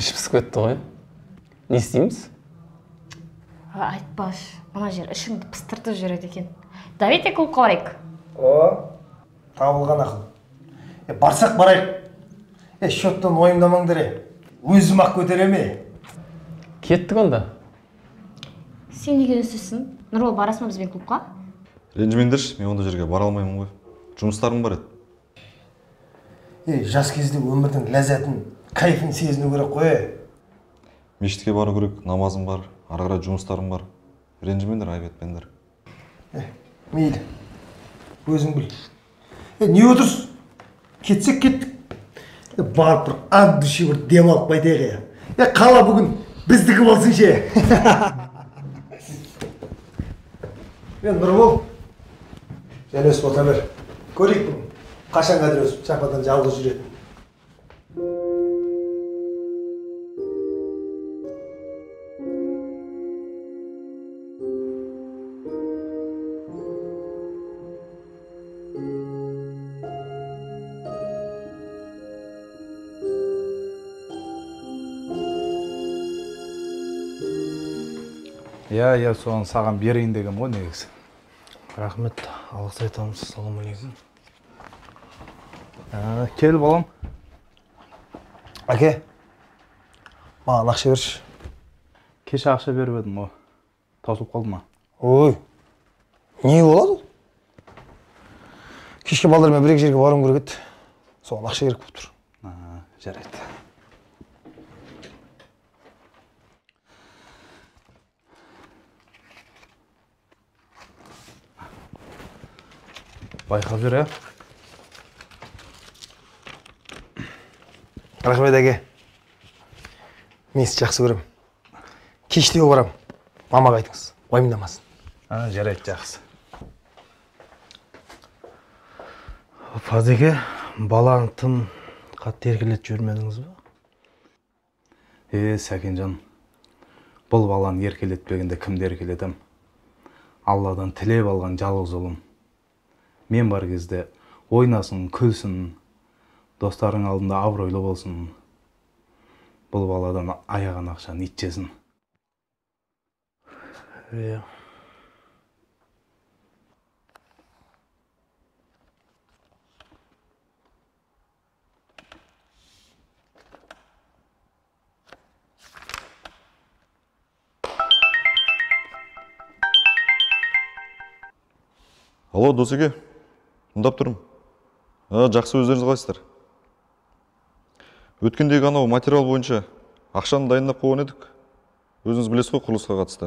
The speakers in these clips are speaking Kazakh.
Іш пісіп кетті ғой. Не істейміз? Айтпаш, мына жер ішіңді пыстыртып жүреді екен. Давайте клубқа барайық. Табылған ақыл. Барсақ барайық. Шоттан ойымдамаңдар. Өзім ақ көтереме. Кеттік онда. Сен неге үнсізсің? Нұрбол, барасың ба бізбен клубқа? Ренжімеңдерші, мен онда жерге бара алмаймын ғой. Жұмыстарым бар еді. Жас кезде өмірдің ләззатын, кайфын сезіну керек қой. Мешітке бару керек, намазым бар, ары қарай жұмыстарым бар. Ренжімеңдер, айып етпеңдер. Мейлі, өзің біл. Не отырсың? Кетсек кеттік. Барып бір ат дұши бір дем алып қайтайық. Қала бүгін біздікі болсын ше. Мен Нұрбол, және өсіп ота бер. Көрейік бүгін. Қашан қадір өсіп, шападан жалғыз жүретін. Я соған саған берейін деген ғой негізі. Рахмет, алғыс айтамыз. Ассалаумағалейкум. Кел балам. Әке, маған ақша берші. Кеше ақша беріп едім, таусылып қалды ма? Ой, не болады? Кешке балдармен бір-екі жерге баруым керек еді. Соған ақша керек болып тұр. Жарайды. Байқап жүр, Рахмет, әке. Мен сізді жақсы көрем. Кештеу барам. Мамаға айтыңыз, уайымдамасын. Жарайды, жақсы. Фазеке, баланы тым қатты еркелетіп жүрмедіңіз ба? Сәкенжан, бұл баланы еркелетпегенде кімді еркелетем? Алладан тілеп алған жалғыз ұлым. Мен бар кезде ойнасын, күлсін, достарың алдында абыройлы болсын. Бұл баладан аяған ақшаны итчесін. Алло, досеке, тыңдап тұрмын. Жақсы, өздеріңіз қалайсыздар? Өткендегі анау материал бойынша ақшаны дайындап қойған едік. Өзіңіз білесіз ғой, құрылысқа қатысты.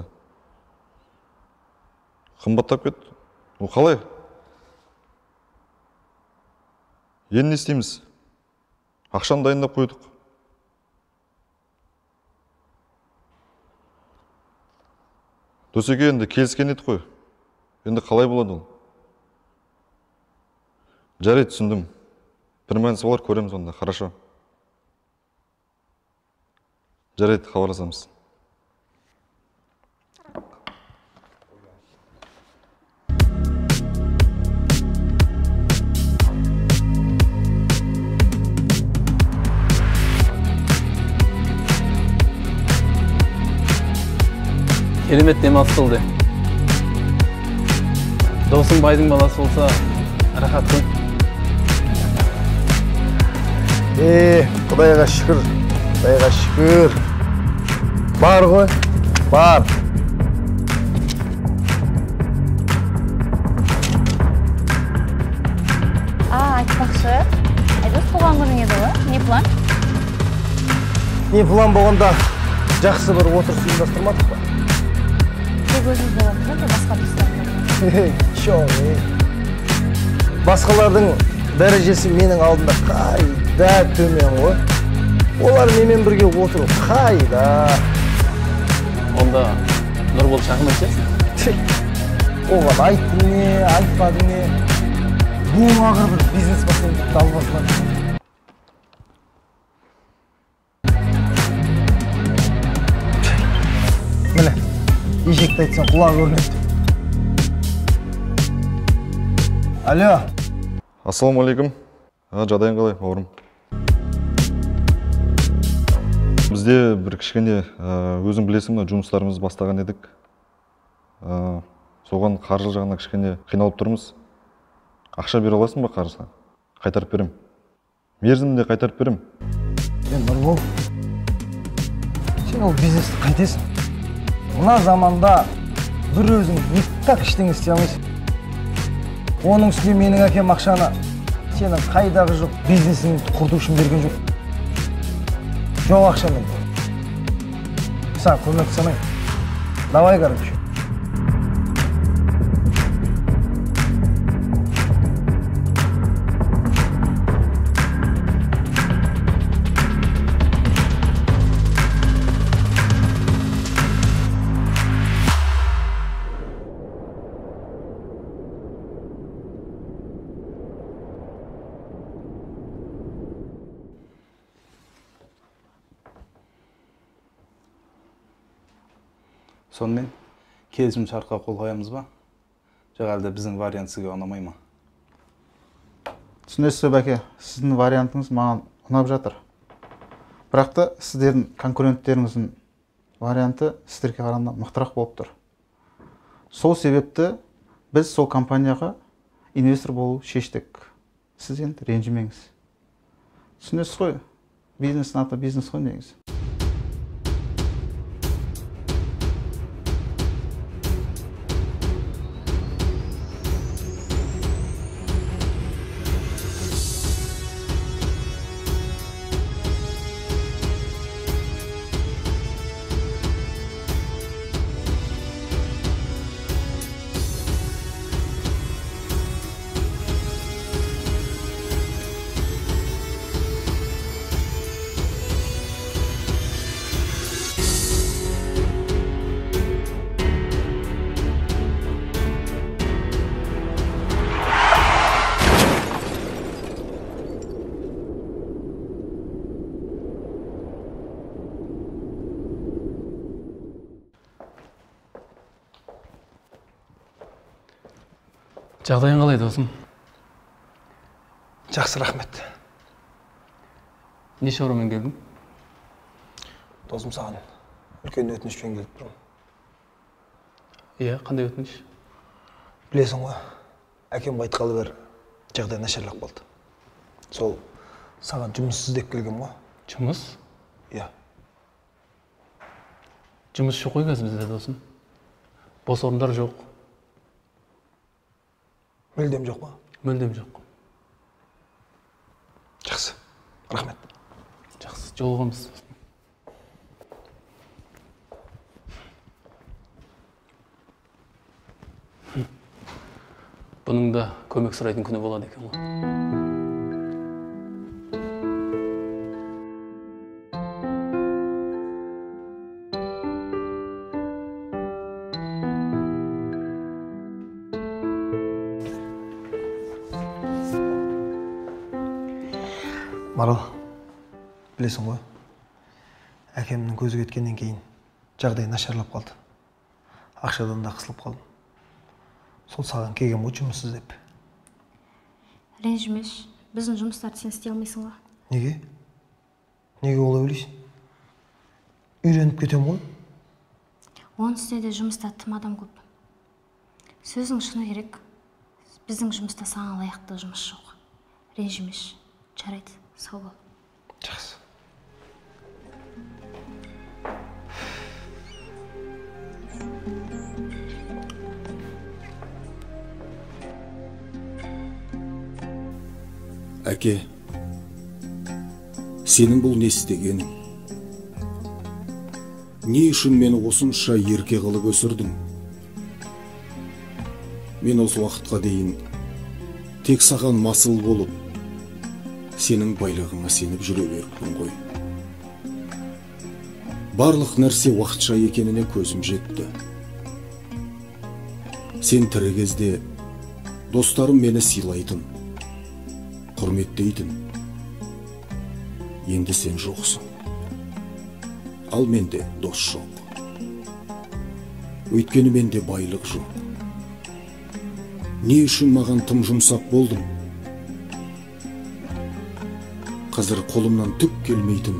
Қымбаттап кетті. Қалай? Енді не істейміз? Ақшаны дайындап қойдық. Досеке, енді келіскен едік қой. Енді қалай болады ол? Жарайды, түсіндім. Бір мәнісі болар, көреміз онда, хорошо. Жарайды, хабарласамыз. Керемет демалыс болды. Досың байдың баласы болса, рахат қой. Құдайға шүкір, Құдайға шүкір. Бар ғой, бар. Айтпақшы, Айдос туған күнің еді ғой, не план? Не план болғанда жақсы бір отырыс ұйымдастырмадық па? Тек өзіміз боламыз, басқа достарымыз. Басқалардың дәрежесі менің алдымда қайда төмен ғой. Олар менімен бірге отыру қайда. Онда Нұрбол шағым айтасың? Оған айттың не, айтпадың не. Буың ағыр бір бизнес басын далбасынан. Міне, ешекті айтсаң құлағы көрінеді. Алло. Ассалаумалейкум. Жағдайың қалай, бауырым? Бізде бір кішкене өзің білесің, жұмыстарымыз бастаған едік. Соған қаржы жағына кішкене қиналып тұрмыз. Ақша бере аласың ба қарызға? Қайтарып берем. Мерзімінде қайтарып берем. Нұрбол, сен ол бизнесті қайтесің? Мына заманда бір өзің никак ештеңе істей алмайсың. Оның үстіне менің әкем ақшаны сенің қайдағы жоқ бизнесіңді құрту үшін берген жоқ. Жоқ ақша мен. Саған көмек санай. Давай, короче. Сонымен келісім шартқа қол қоямыз ба? Жоқ әлде біздің вариант сізге ұнамай ма? Түсінесіз бәке, сіздің вариантыңыз маған ұнап жатыр. Бірақ та сіздердің конкуренттеріңіздің варианты сіздерге қарағанда мықтырақ болып тұр. Сол себепті біз сол компанияға инвестор болу шештік. Сіз енді ренжімеңіз. Түсінесіз ғой, бизнестің аты бизнес қой негізі. Жағдайың қалай досым? Жақсы, рахмет. Не шаруамен келдің? Досым, саған үлкен өтінішпен келіп тұрмын. Иә, қандай өтініш? Білесің ғой, әкем айтқалы бері жағдай нашарлап қалды. Сол саған жұмыс іздеп келгем ғой. Жұмыс? Иә. Жұмыс жоқ қой қазір бізде досым. Бос орындар жоқ. Мүлдем жоқ па? Мүлдем жоқ. Жақсы, рахмет. Жақсы, жолығамыз. Бұның да көмек сұрайтын күні болады екен ғой. Марал, білесің ғой, әкемнің көзі кеткеннен кейін жағдай нашарлап қалды. Ақшадан да қысылып қалдым. Сол саған келгем ғой жұмыс іздеп. Ренжімеш, біздің жұмыстарды сен істей алмайсың ғой. Неге? Неге олай ойлайсың? Үйреніп кетем ғой. Оның үстінде жұмыста тым адам көп. Сөзің шыны керек. Біздің жұмыста саған лайықты жұмыс жоқ. Ренжімеш, жарайды. Сау бол. Жақсы. Әке, сенің бұл не істегенің? Не үшін мені осынша ерке қылып өсірдің? Мен осы уақытқа дейін тек саған масыл болып, сенің байлығыңа сеніп жүре беріппін ғой. Барлық нәрсе уақытша екеніне көзім жетті. Сен тірі кезде достарым мені сыйлайтын, құрметтейтін. Енді сен жоқсың. Ал менде дос жоқ. Өйткені менде байлық жоқ. Не үшін маған тым жұмсақ болдың? Қазір қолымнан түк келмейтін,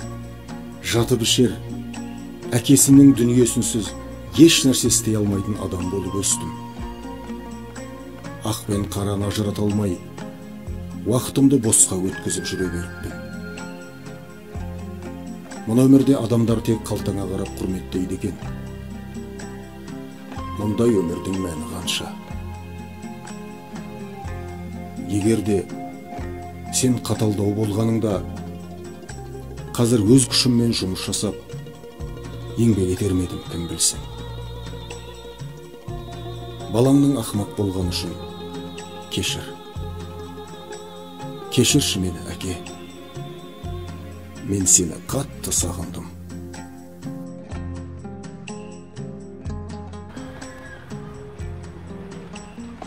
жатып ішер, әкесінің дүниесінсіз еш нәрсе істей алмайтын адам болып өстім. Ақ пен қараны ажырата алмай, уақытымды босқа өткізіп жүре беріппін. Мына өмірде адамдар тек қалтаңа қарап құрметтейді екен. Мұндай өмірдің мәні қанша? Егерде сен қаталдау болғаныңда, қазір өз күшіммен жұмыс жасап, еңбек етер ме едім, кім білсін. Балаңның ақымақ болғаны үшін кешір. Кешірші мені, әке. Мен сені қатты сағындым.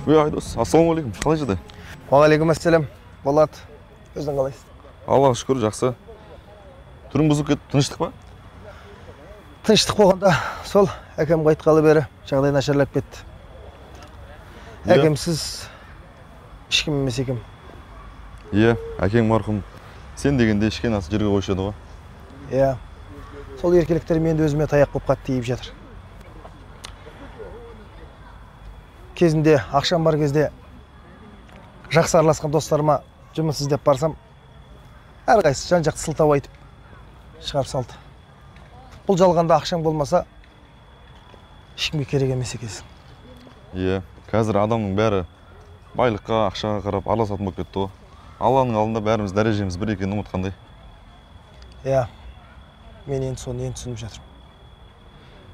Айдос, ассалаумағалейкум, қалай жеді? Уағалейкумассалам. Болат, өзің қалайсың? Аллаға шүкір, жақсы. Түрің бұзылып кетті, тыныштық па? Тыныштық болғанда, сол әкем қайтқалы бері жағдай нашарлап кетті. Әкемсіз ешкім емес екем. Иә, әкең марқұм. Сен дегенде ішкен асы жерге қойшады ғой. Иә, сол еркеліктер менде өзіме таяқ болып қатты тиіп жатыр. Кезінде ақшам бар кезде жақсы араласқан достарыма жұмыс іздеп барсам, әрқайсысы жан-жақты сылтау айтып шығарып салды. Бұл жалғанда ақшаң болмаса ешкімге керек емес екенсің. Иә, қазір адамның бәрі байлыққа, ақшаға қарап араласатын болып кетті ғой. Алланың алдында бәріміз дәрежеміз бір екенін ұмытқандай. Иә, мен енді соны түсініп жатырмын.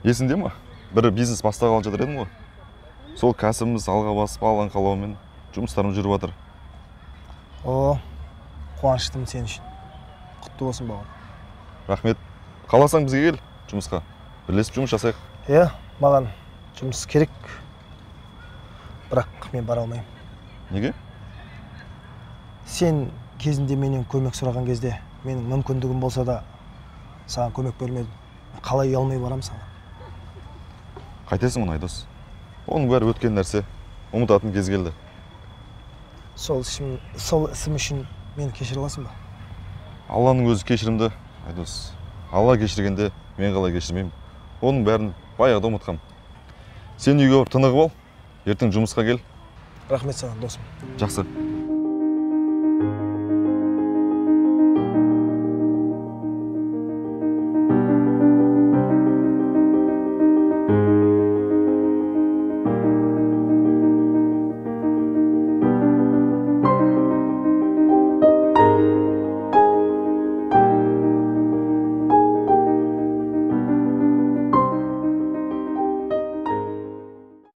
Есіңде ма? Бір бизнес бастағалы жатыр едім ғой. Сол кәсібіміз алға басып алған қалауымен жұмыстарым жүріп жатыр. О, қуаныштымын сен үшін. Құтты болсын бауырым. Рахмет. Қаласаң бізге кел жұмысқа. Бірлесіп жұмыс жасайық. Иә, маған жұмыс керек. Бірақ мен бара алмаймын. Неге? Сен кезінде менен көмек сұраған кезде, менің мүмкіндігім болса да саған көмек бермедім. Қалай ұялмай барам саған? Қайтесің оны, Айдос? Оның бәрі өткен нәрсе. Ұмытатын кез келді. Сол ісім үшін мені кешіре аласың ба? Алланың өзі кешірімді, Айдос. Алла кешіргенде мен қалай кешірмеймін. Оның бәрін баяғыда ұмытқам. Сен үйге барып тынығып ал, ертең жұмысқа кел. Рахмет саған, досым. Жақсы.